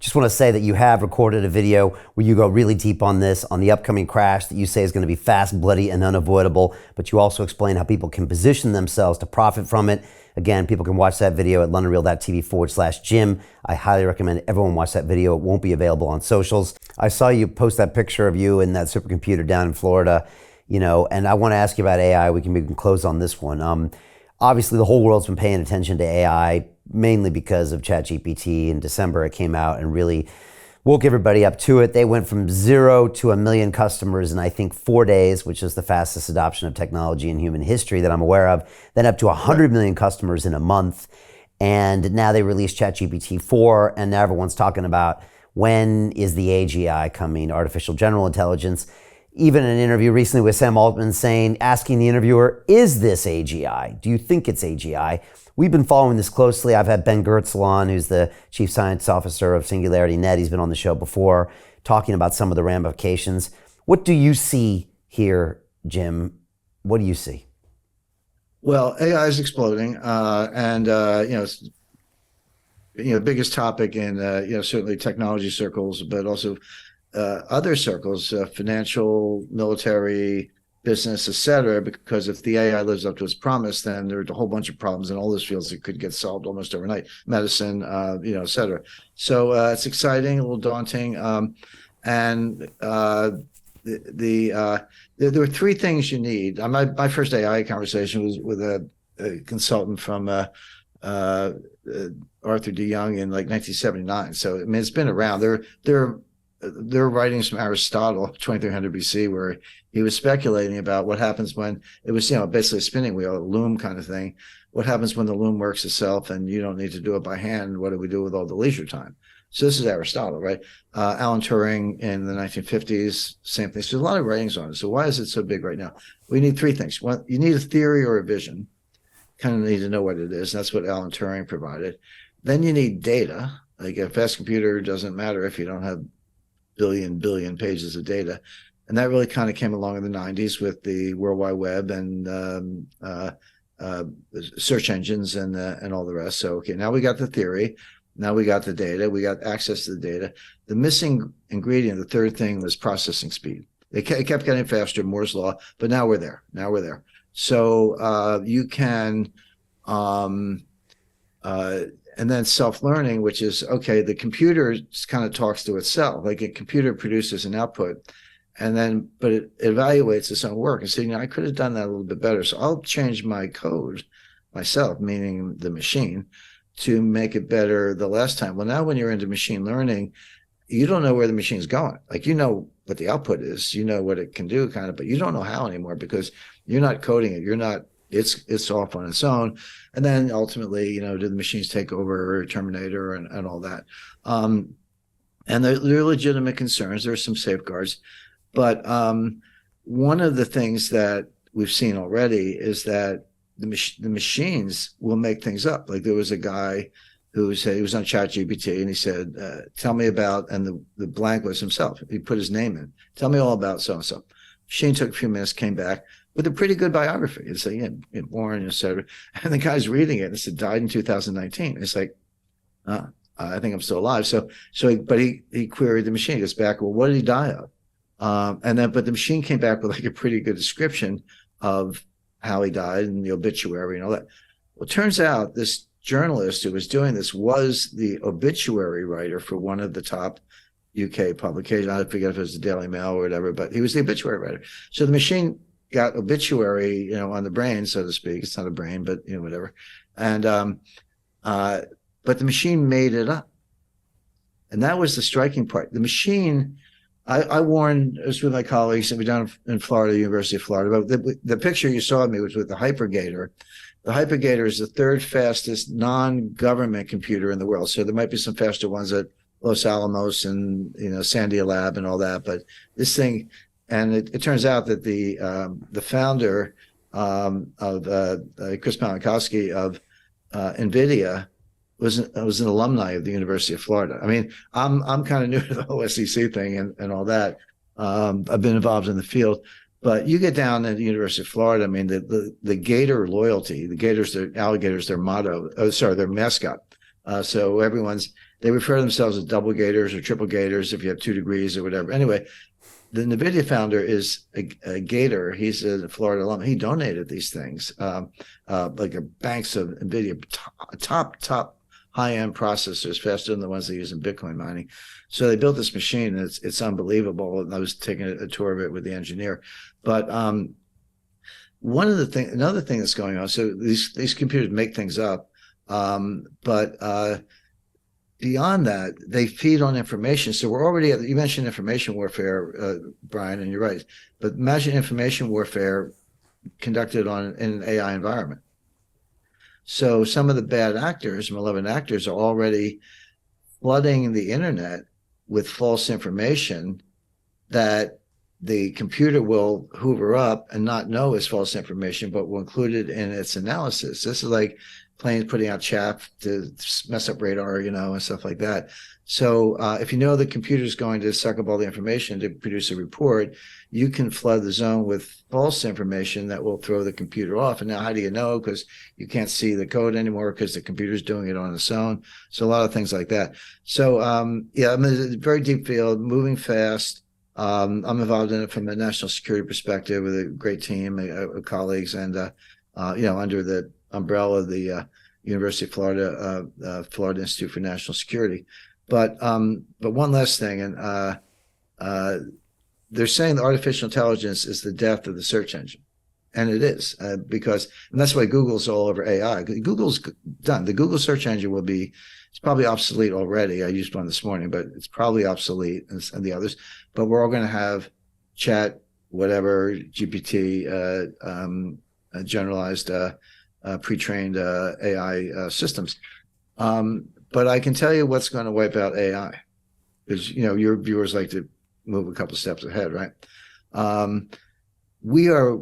Just want to say that you have recorded a video where you go really deep on this, on the upcoming crash that you say is going to be fast, bloody, and unavoidable. But you also explain how people can position themselves to profit from it. Again, people can watch that video at londonreal.tv/Jim. I highly recommend everyone watch that video. It won't be available on socials. I saw you post that picture of you in that supercomputer down in Florida, and I want to ask you about AI. We can close on this one. Obviously, the whole world's been paying attention to AI, mainly because of ChatGPT. In December, it came out and really woke everybody up to it. They went from 0 to 1 million customers in, I think, 4 days, which is the fastest adoption of technology in human history that I'm aware of, then up to 100 million customers in a month. And now they released ChatGPT 4, and now everyone's talking about when is the AGI coming, artificial general intelligence. Even in an interview recently with Sam Altman asking the interviewer, is this AGI? Do you think it's AGI? We've been following this closely. I've had Ben Goertzel on, who's the Chief Science Officer of SingularityNet. He's been on the show before, talking about some of the ramifications. What do you see here, Jim? What do you see? Well, AI is exploding, it's biggest topic in certainly technology circles, but also other circles, financial, military, business, et cetera, because if the AI lives up to its promise, then there's a whole bunch of problems in all those fields that could get solved almost overnight, medicine, et cetera. So it's exciting, a little daunting. There were three things you need. My first AI conversation was with a consultant from Arthur D. Young in like 1979. So, I mean, it's been around. There are writings from Aristotle, 2300 BC, where he was speculating about what happens when it was, basically a spinning wheel, a loom kind of thing. What happens when the loom works itself and you don't need to do it by hand? What do we do with all the leisure time? So this is Aristotle, right? Alan Turing in the 1950s, same thing. So there's a lot of writings on it. So why is it so big right now? We need three things. One, you need a theory or a vision. Kind of need to know what it is. That's what Alan Turing provided. Then you need data. Like a fast computer doesn't matter if you don't have billion pages of data. And that really kind of came along in the 90s with the World Wide Web and search engines and all the rest. So, okay, now we got the theory. Now we got the data. We got access to the data. The missing ingredient, the third thing, was processing speed. It kept getting faster, Moore's Law, but now we're there. So you can... and then self-learning, which is, okay, the computer kind of talks to itself. Like a computer produces an output, but it evaluates its own work and says, I could have done that a little bit better. So I'll change my code myself, meaning the machine, to make it better the last time. Well, now when you're into machine learning, you don't know where the machine's going. Like, you know what the output is, you know what it can do kind of, but you don't know how anymore because you're not coding it. It's off on its own. And then ultimately, do the machines take over, Terminator and all that? And they're legitimate concerns. There are some safeguards. But one of the things that we've seen already is that the machines will make things up. Like there was a guy who said, he was on ChatGPT and he said, tell me about, and the blank was himself. He put his name in. Tell me all about so-and-so. Machine took a few minutes, came back with a pretty good biography. It's like, born, et cetera. And the guy's reading it and it said, died in 2019. It's like, I think I'm still alive. But he queried the machine. He goes back, well, what did he die of? But the machine came back with like a pretty good description of how he died and the obituary and all that. Well, it turns out this journalist who was doing this was the obituary writer for one of the top UK publications. I forget if it was the Daily Mail or whatever, but he was the obituary writer. So the machine got obituary, on the brain, so to speak. It's not a brain, but whatever. And but the machine made it up, and that was the striking part. The machine. I warned, I was with my colleagues, and we're down in Florida, University of Florida. But the picture you saw of me was with the Hypergator. The Hypergator is the third fastest non-government computer in the world. So there might be some faster ones at Los Alamos and Sandia Lab and all that, but this thing. And it turns out that the founder of Chris Malinowski of NVIDIA was an alumni of the University of Florida. I mean, I'm kind of new to the whole SEC thing and all that. I've been involved in the field, but you get down at the University of Florida. I mean, the Gator loyalty. The Gators, their alligators, their motto. Oh, sorry, their mascot. So everyone's They refer to themselves as double gators or triple gators if you have 2 degrees or whatever. Anyway, the NVIDIA founder is a Gator. He's a Florida alum. He donated these things, like banks of NVIDIA, top high-end processors, faster than the ones they use in Bitcoin mining. So they built this machine. And it's unbelievable. And I was taking a tour of it with the engineer. But another thing that's going on. So these computers make things up, but beyond that, they feed on information. So we're already you mentioned information warfare, Brian, and you're right. But imagine information warfare conducted in an AI environment. So some of the bad actors, malevolent actors, are already flooding the internet with false information that the computer will hoover up and not know is false information, but will include it in its analysis. This is like planes putting out chaff to mess up radar, and stuff like that. So if you know the computer is going to suck up all the information to produce a report, you can flood the zone with false information that will throw the computer off. And now how do you know? Because you can't see the code anymore because the computer's doing it on its own. So a lot of things like that. So yeah, it's a very deep field, moving fast. I'm involved in it from a national security perspective with a great team of colleagues, and under the umbrella of the University of Florida, Florida Institute for National Security. But one last thing, and they're saying that artificial intelligence is the death of the search engine, and it is and that's why Google's all over AI. Google's done. The Google search engine it's probably obsolete already. I used one this morning, but it's probably obsolete, and the others. But we're all going to have chat, whatever, GPT, generalized, pre-trained AI systems. But I can tell you what's going to wipe out AI, because your viewers like to move a couple of steps ahead, right? We're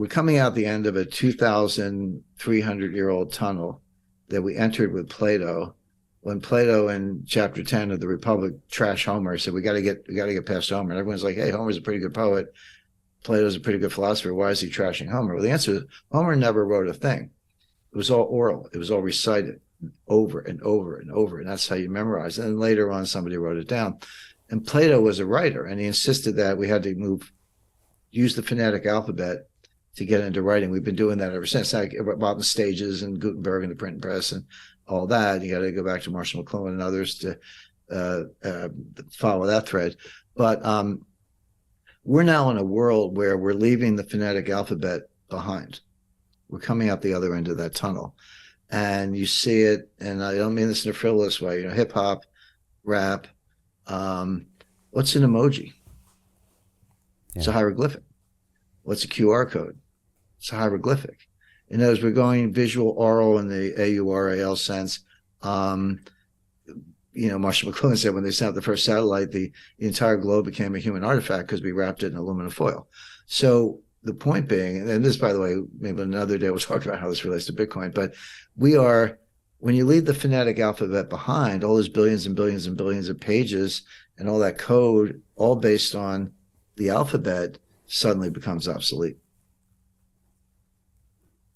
coming out the end of a 2,300-year-old tunnel that we entered with Plato. When Plato in chapter 10 of the Republic trashed Homer, said we got to get past Homer. And everyone's like, hey, Homer's a pretty good poet. Plato's a pretty good philosopher. Why is he trashing Homer? Well, the answer is Homer never wrote a thing. It was all oral. It was all recited over and over and over. And that's how you memorize it. And then later on, somebody wrote it down. And Plato was a writer, and he insisted that we had to use the phonetic alphabet to get into writing. We've been doing that ever since, like about the stages and Gutenberg and the printing press and all that. You got to go back to Marshall McLuhan and others to follow that thread. But we're now in a world where we're leaving the phonetic alphabet behind. We're coming out the other end of that tunnel. And you see it, and I don't mean this in a frivolous way, hip hop, rap. What's an emoji? It's a hieroglyphic. What's a QR code? It's a hieroglyphic. And as we're going visual, oral in the AURAL sense, Marshall McLuhan said when they sent out the first satellite, the entire globe became a human artifact because we wrapped it in aluminum foil. So the point being, and this, by the way, maybe another day we'll talk about how this relates to Bitcoin, but when you leave the phonetic alphabet behind, all those billions and billions and billions of pages and all that code, all based on the alphabet, suddenly becomes obsolete.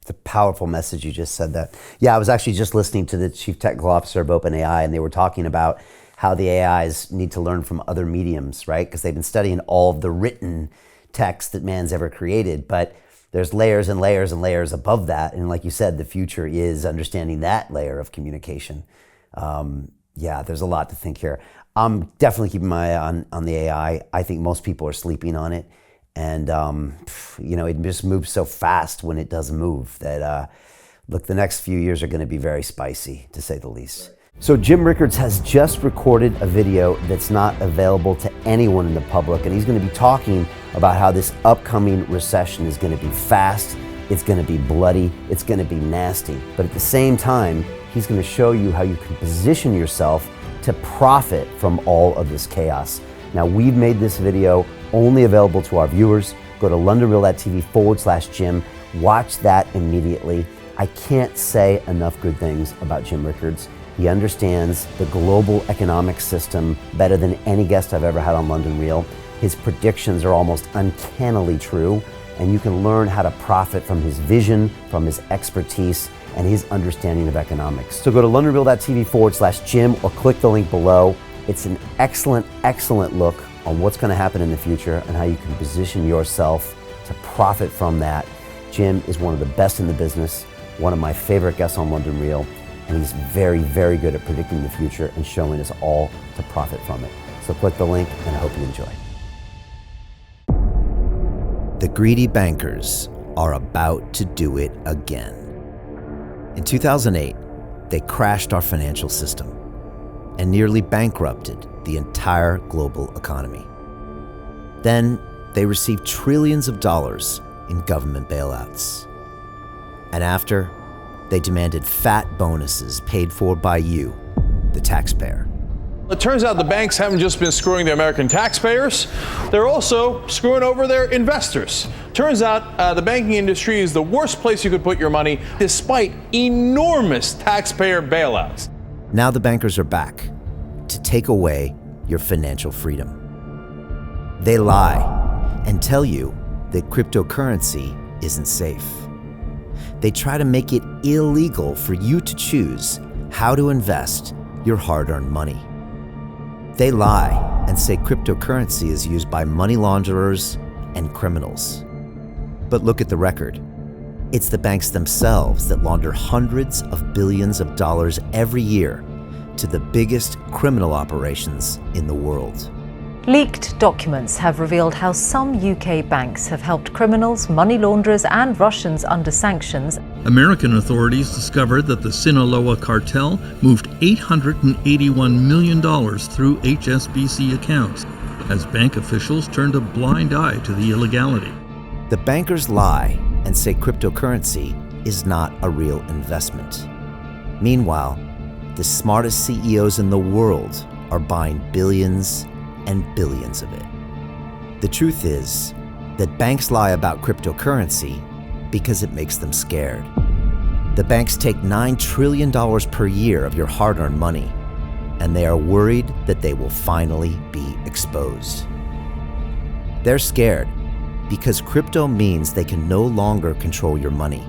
It's a powerful message. You just said that. Yeah, I was actually just listening to the chief technical officer of OpenAI, and they were talking about how the AIs need to learn from other mediums, right? Because they've been studying all of the written text that man's ever created, but there's layers and layers and layers above that. And like you said, the future is understanding that layer of communication. Yeah, there's a lot to think here. I'm definitely keeping my eye on the AI. I think most people are sleeping on it. And, it just moves so fast when it does move that, look, the next few years are going to be very spicy, to say the least. So Jim Rickards has just recorded a video that's not available to anyone in the public, and he's going to be talking about how this upcoming recession is going to be fast, it's going to be bloody, it's going to be nasty. But at the same time, he's going to show you how you can position yourself to profit from all of this chaos. Now, we've made this video only available to our viewers. Go to londonreal.tv/Jim. Watch that immediately. I can't say enough good things about Jim Rickards. He understands the global economic system better than any guest I've ever had on London Real. His predictions are almost uncannily true, and you can learn how to profit from his vision, from his expertise, and his understanding of economics. So go to londonreal.tv/Jim or click the link below. It's an excellent, excellent look on what's going to happen in the future and how you can position yourself to profit from that. Jim is one of the best in the business, one of my favorite guests on London Real, and he's very, very good at predicting the future and showing us all to profit from it. So click the link, and I hope you enjoy. The greedy bankers are about to do it again. In 2008, they crashed our financial system and nearly bankrupted the entire global economy. Then they received trillions of dollars in government bailouts. And after, they demanded fat bonuses paid for by you, the taxpayer. It turns out the banks haven't just been screwing the American taxpayers, they're also screwing over their investors. Turns out the banking industry is the worst place you could put your money, despite enormous taxpayer bailouts. Now the bankers are back to take away your financial freedom. They lie and tell you that cryptocurrency isn't safe. They try to make it illegal for you to choose how to invest your hard-earned money. They lie and say cryptocurrency is used by money launderers and criminals. But look at the record. It's the banks themselves that launder hundreds of billions of dollars every year to the biggest criminal operations in the world. Leaked documents have revealed how some UK banks have helped criminals, money launderers and Russians under sanctions. American authorities discovered that the Sinaloa cartel moved $881 million through HSBC accounts as bank officials turned a blind eye to the illegality. The bankers lie and say cryptocurrency is not a real investment. Meanwhile, the smartest CEOs in the world are buying billions and billions of it. The truth is that banks lie about cryptocurrency because it makes them scared. The banks take $9 trillion per year of your hard-earned money, and they are worried that they will finally be exposed. They're scared because crypto means they can no longer control your money,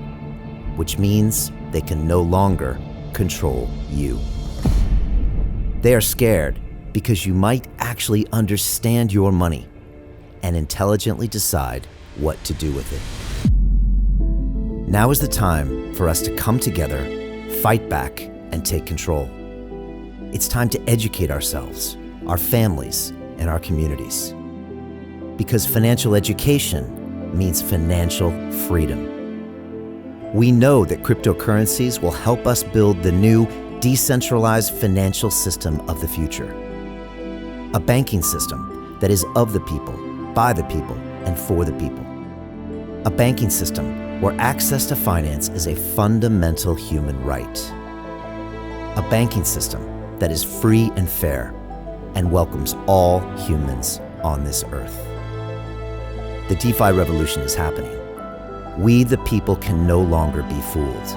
which means they can no longer control you. They are scared because you might actually understand your money and intelligently decide what to do with it. Now is the time for us to come together, fight back, and take control. It's time to educate ourselves, our families, and our communities. Because financial education means financial freedom. We know that cryptocurrencies will help us build the new decentralized financial system of the future. A banking system that is of the people, by the people, and for the people. A banking system where access to finance is a fundamental human right. A banking system that is free and fair and welcomes all humans on this earth. The DeFi revolution is happening. We, the people, can no longer be fooled.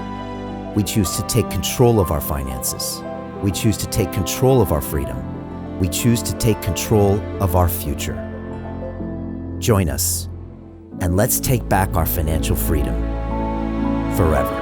We choose to take control of our finances. We choose to take control of our freedom. We choose to take control of our future. Join us, and let's take back our financial freedom forever.